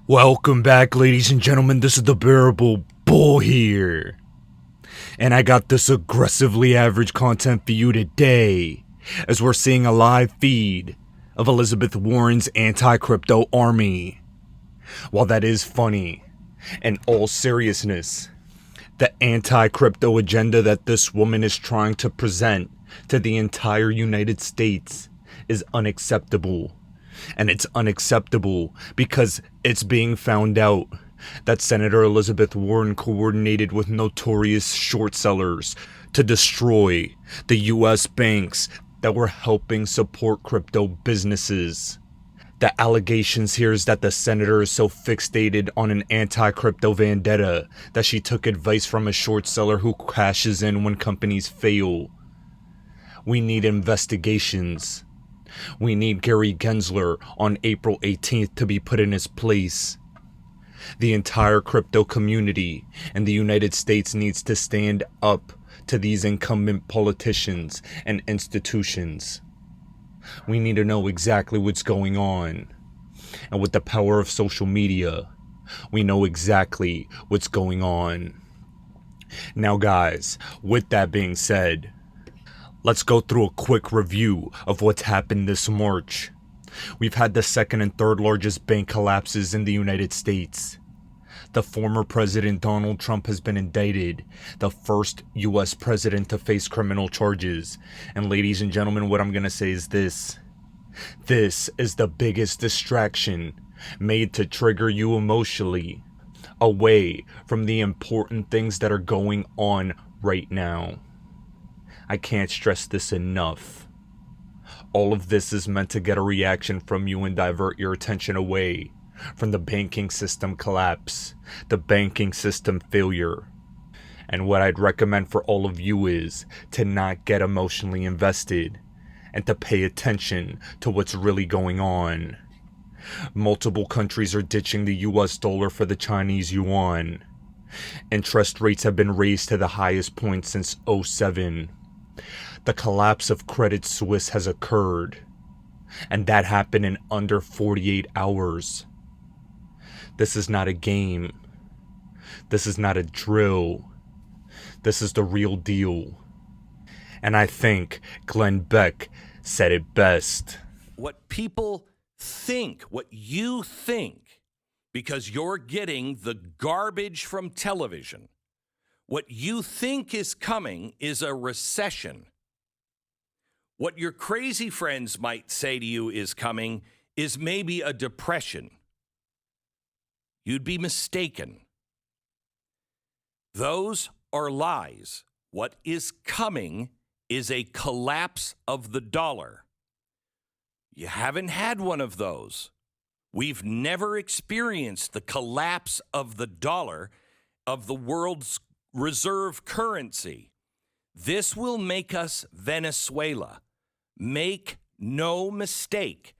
Welcome back, ladies and gentlemen. This is the Bearable Bull here. And I got this aggressively average content for you today, as we're seeing a live feed of Elizabeth Warren's anti-crypto army. While that is funny, in all seriousness, the anti-crypto agenda that this woman is trying to present to the entire United States is unacceptable. And it's unacceptable because it's being found out that Senator Elizabeth Warren coordinated with notorious short sellers to destroy the US banks that were helping support crypto businesses. The allegations here is that the senator is so fixated on an anti-crypto vendetta that she took advice from a short seller who cashes in when companies fail. We need investigations. We need Gary Gensler on April 18th to be put in his place. The entire crypto community in the United States needs to stand up to these incumbent politicians and institutions. We need to know exactly what's going on. And with the power of social media, we know exactly what's going on. Now guys, with that being said, let's go through a quick review of what's happened this March. We've had the second and third largest bank collapses in the United States. The former president Donald Trump has been indicted, the first US president to face criminal charges. And ladies and gentlemen, what I'm gonna say is this. This is the biggest distraction made to trigger you emotionally away from the important things that are going on right now. I can't stress this enough. All of this is meant to get a reaction from you and divert your attention away from the banking system collapse, the banking system failure. And what I'd recommend for all of you is to not get emotionally invested and to pay attention to what's really going on. Multiple countries are ditching the US dollar for the Chinese yuan. Interest rates have been raised to the highest point since '07. The collapse of Credit Suisse has occurred, and that happened in under 48 hours. This is not a game. This is not a drill. This is the real deal. And I think Glenn Beck said it best. What people think, what you think, because you're getting the garbage from television, what you think is coming is a recession. What your crazy friends might say to you is coming is maybe a depression. You'd be mistaken. Those are lies. What is coming is a collapse of the dollar. You haven't had one of those. We've never experienced the collapse of the dollar, of the world's reserve currency. This will make us Venezuela. Make no mistake.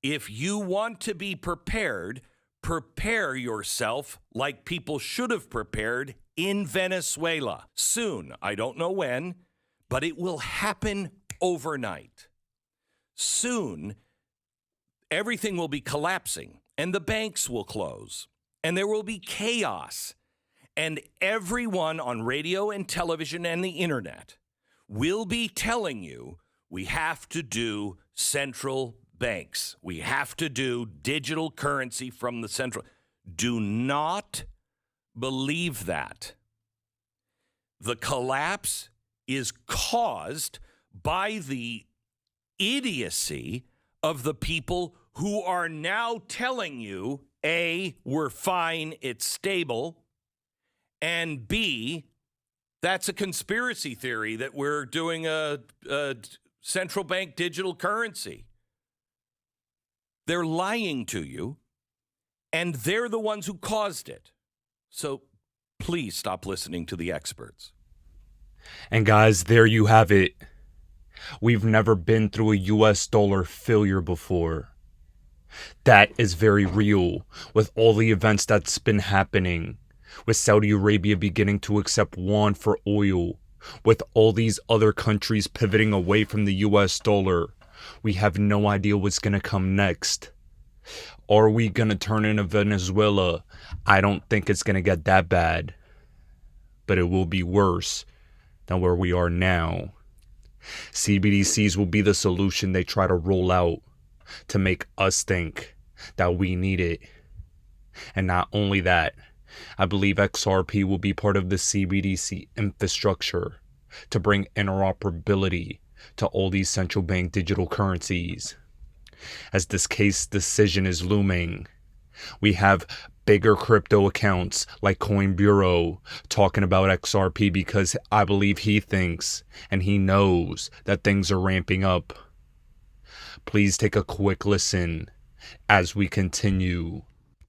If you want to be prepared, prepare yourself like people should have prepared in Venezuela. Soon, I don't know when, but it will happen overnight. Soon, everything will be collapsing and the banks will close and there will be chaos. And everyone on radio and television and the internet will be telling you we have to do central banks. We have to do digital currency from the central. Do not believe that. The collapse is caused by the idiocy of the people who are now telling you, A, we're fine, it's stable, and B, that's a conspiracy theory that we're doing a central bank digital currency. They're lying to you, and they're the ones who caused it. So please stop listening to the experts. And guys, there you have it. We've never been through a US dollar failure before. That is very real with all the events that's been happening. With Saudi Arabia beginning to accept yuan for oil, with all these other countries pivoting away from the US dollar, we have no idea what's going to come next. Are we gonna turn into Venezuela? I don't think it's gonna get that bad. But it will be worse than where we are now. CBDCs will be the solution they try to roll out to make us think that we need it. And not only that, I believe XRP will be part of the CBDC infrastructure to bring interoperability to all these central bank digital currencies. As this case decision is looming, we have bigger crypto accounts like Coin Bureau talking about XRP because I believe he thinks and he knows that things are ramping up. Please take a quick listen as we continue.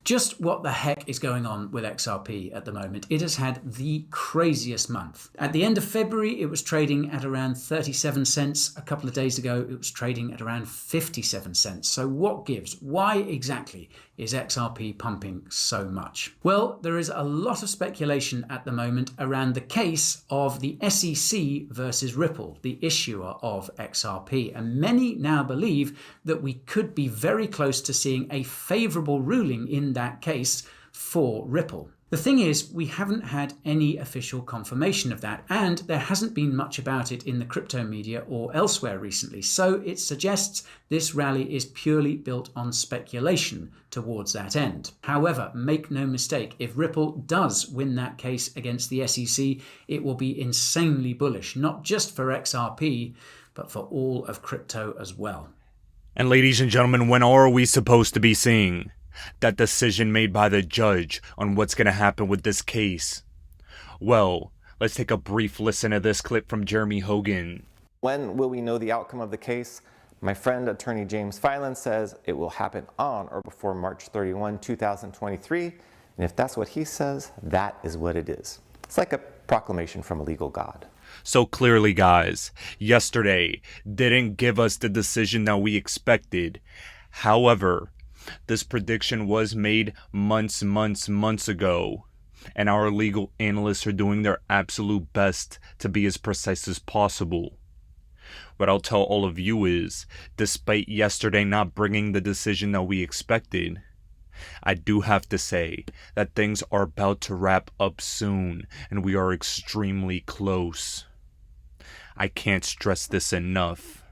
Just what the heck is going on with XRP at the moment? It has had the craziest month. At the end of February, it was trading at around 37 cents. A couple of days ago, it was trading at around 57 cents. So what gives? Why exactly is XRP pumping so much? Well, there is a lot of speculation at the moment around the case of the SEC versus Ripple, the issuer of XRP. And many now believe that we could be very close to seeing a favorable ruling in that case for Ripple. The thing is, we haven't had any official confirmation of that, and there hasn't been much about it in the crypto media or elsewhere recently, so it suggests this rally is purely built on speculation towards that end. However, make no mistake, if Ripple does win that case against the SEC, it will be insanely bullish, not just for XRP, but for all of crypto as well. And ladies and gentlemen, when are we supposed to be seeing that decision made by the judge on what's going to happen with this case? Well, let's take a brief listen to this clip from Jeremy Hogan. When will we know the outcome of the case? My friend, attorney James Filan, says it will happen on or before March 31, 2023. And if that's what he says, that is what it is. It's like a proclamation from a legal god. So clearly, guys, yesterday didn't give us the decision that we expected. However, this prediction was made months ago, and our legal analysts are doing their absolute best to be as precise as possible. What I'll tell all of you is, despite yesterday not bringing the decision that we expected, I do have to say that things are about to wrap up soon, and we are extremely close. I can't stress this enough.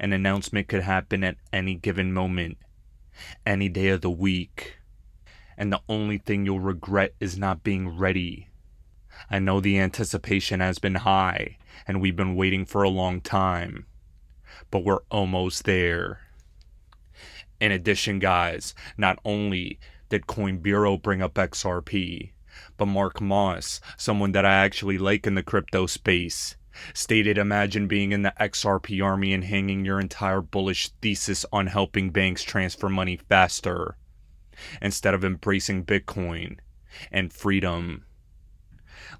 An announcement could happen at any given moment, any day of the week, and the only thing you'll regret is not being ready. I know the anticipation has been high, and we've been waiting for a long time, but we're almost there. In addition, guys, not only did Coin Bureau bring up XRP, but Mark Moss, someone that I actually like in the crypto space, stated, imagine being in the XRP army and hanging your entire bullish thesis on helping banks transfer money faster, instead of embracing Bitcoin and freedom.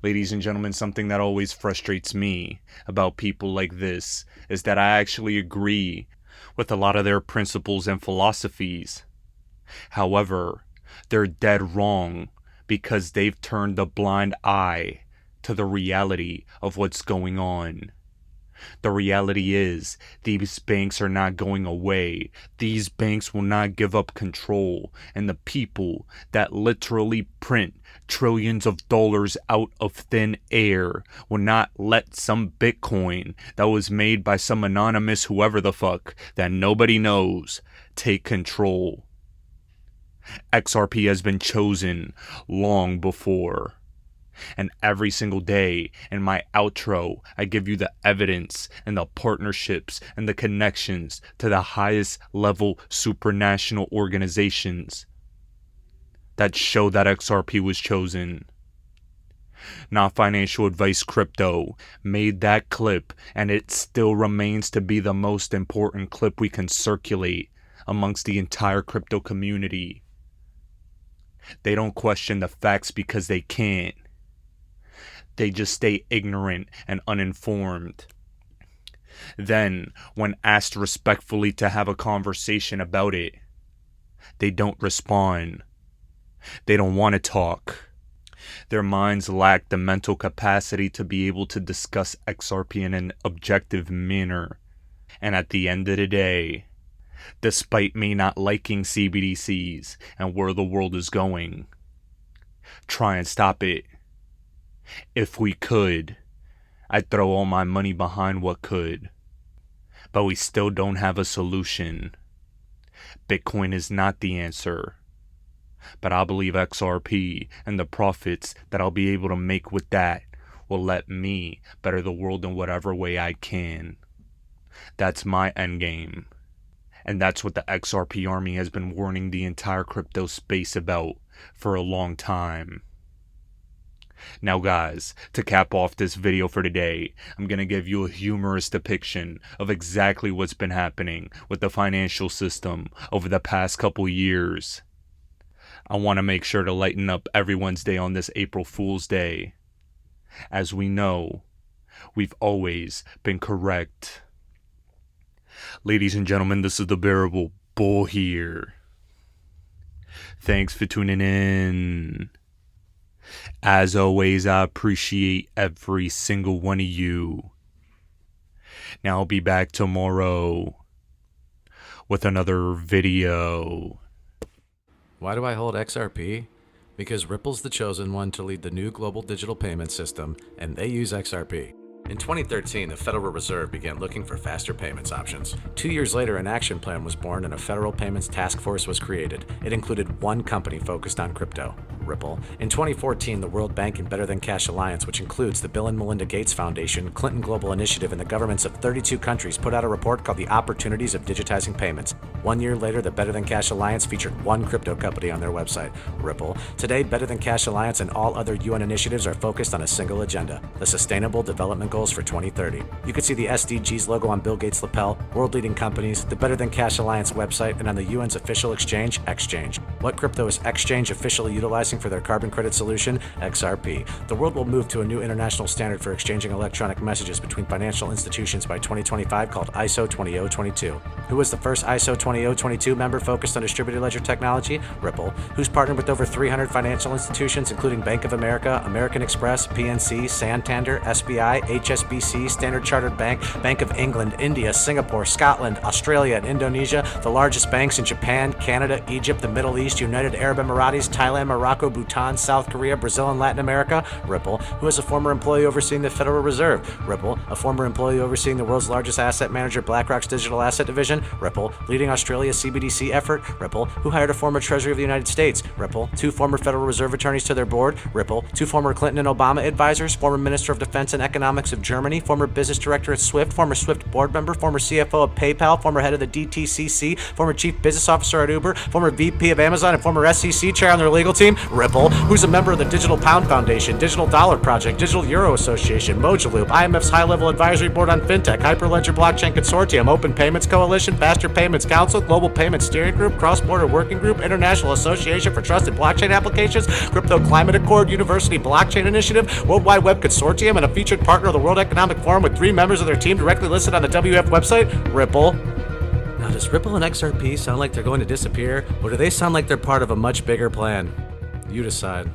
Ladies and gentlemen, something that always frustrates me about people like this is that I actually agree with a lot of their principles and philosophies. However, they're dead wrong because they've turned a blind eye to the reality of what's going on. The reality is, these banks are not going away. These banks will not give up control, and the people that literally print trillions of dollars out of thin air will not let some Bitcoin that was made by some anonymous whoever the fuck that nobody knows take control. XRP has been chosen long before. And every single day in my outro, I give you the evidence and the partnerships and the connections to the highest level supranational organizations that show that XRP was chosen. Not Financial Advice Crypto made that clip, and it still remains to be the most important clip we can circulate amongst the entire crypto community. They don't question the facts because they can't. They just stay ignorant and uninformed. Then, when asked respectfully to have a conversation about it, they don't respond. They don't want to talk. Their minds lack the mental capacity to be able to discuss XRP in an objective manner. And at the end of the day, despite me not liking CBDCs and where the world is going. Try and stop it. If we could, I'd throw all my money behind what could. But we still don't have a solution. Bitcoin is not the answer. But I believe XRP and the profits that I'll be able to make with that will let me better the world in whatever way I can. That's my endgame. And that's what the XRP army has been warning the entire crypto space about for a long time. Now guys, to cap off this video for today, I'm gonna give you a humorous depiction of exactly what's been happening with the financial system over the past couple years. I want to make sure to lighten up everyone's day on this April Fool's Day. As we know, we've always been correct. Ladies and gentlemen, this is the Bearable Bull here. Thanks for tuning in. As always, I appreciate every single one of you. Now I'll be back tomorrow with another video. Why do I hold XRP? Because Ripple's the chosen one to lead the new global digital payment system, and they use XRP. In 2013, the Federal Reserve began looking for faster payments options. 2 years later, an action plan was born and a federal payments task force was created. It included one company focused on crypto, Ripple. In 2014, the World Bank and Better Than Cash Alliance, which includes the Bill and Melinda Gates Foundation, Clinton Global Initiative, and the governments of 32 countries, put out a report called The Opportunities of Digitizing Payments. 1 year later, the Better Than Cash Alliance featured one crypto company on their website, Ripple. Today, Better Than Cash Alliance and all other UN initiatives are focused on a single agenda, the Sustainable Development Goals for 2030. You can see the SDGs logo on Bill Gates' lapel, world-leading companies, the Better Than Cash Alliance website, and on the UN's official exchange, Exchange. What crypto is Exchange officially utilizing for their carbon credit solution? XRP. The world will move to a new international standard for exchanging electronic messages between financial institutions by 2025 called ISO 20022. Who was the first ISO 20022 member focused on distributed ledger technology? Ripple. Who's partnered with over 300 financial institutions including Bank of America, American Express, PNC, Santander, SBI, HSBC, Standard Chartered Bank, Bank of England, India, Singapore, Scotland, Australia, and Indonesia, the largest banks in Japan, Canada, Egypt, the Middle East, United Arab Emirates, Thailand, Morocco, Bhutan, South Korea, Brazil, and Latin America? Ripple. Who is a former employee overseeing the Federal Reserve? Ripple. A former employee overseeing the world's largest asset manager, BlackRock's digital asset division? Ripple. Leading Australia's CBDC effort? Ripple. Who hired a former Treasury of the United States? Ripple. 2 former Federal Reserve attorneys to their board? Ripple. 2 former Clinton and Obama advisors, former Minister of Defense and Economics of Germany, former business director at Swift, former Swift board member, former CFO of PayPal, former head of the DTCC, former chief business officer at Uber, former VP of Amazon, and former SEC chair on their legal team? Ripple. Who's a member of the Digital Pound Foundation, Digital Dollar Project, Digital Euro Association, Mojaloop, IMF's high-level advisory board on fintech, Hyperledger Blockchain Consortium, Open Payments Coalition, Faster Payments Council, Global Payments Steering Group, Cross-Border Working Group, International Association for Trusted Blockchain Applications, Crypto Climate Accord, University Blockchain Initiative, World Wide Web Consortium, and a featured partner of the World Economic Forum with 3 members of their team directly listed on the WF website? Ripple. Now, does Ripple and XRP sound like they're going to disappear, or do they sound like they're part of a much bigger plan? You decide.